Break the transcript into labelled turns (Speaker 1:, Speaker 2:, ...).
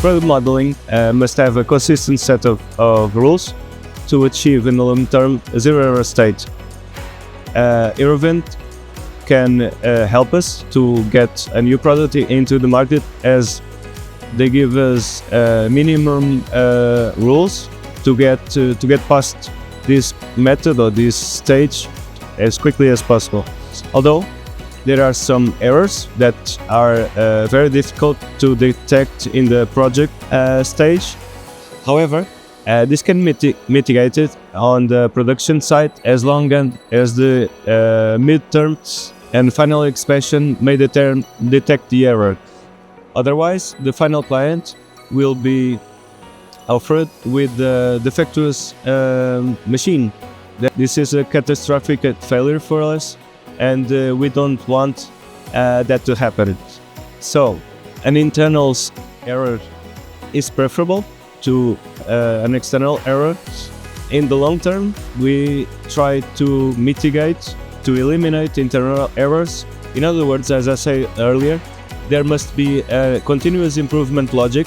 Speaker 1: Product modeling must have a consistent set of rules to achieve in the long term a zero-error state. Error event can help us to get a new product into the market, as they give us minimum rules to get past this method or this stage as quickly as possible. Although there are some errors that are very difficult to detect in the project stage. However, this can be mitigated on the production side as long as the midterm and final inspection may detect the error. Otherwise, the final client will be offered with the defectuous machine. This is a catastrophic failure for us, and we don't want that to happen. So, an internal error is preferable to an external error. In the long term, we try to mitigate, to eliminate internal errors. In other words, as I said earlier, there must be a continuous improvement logic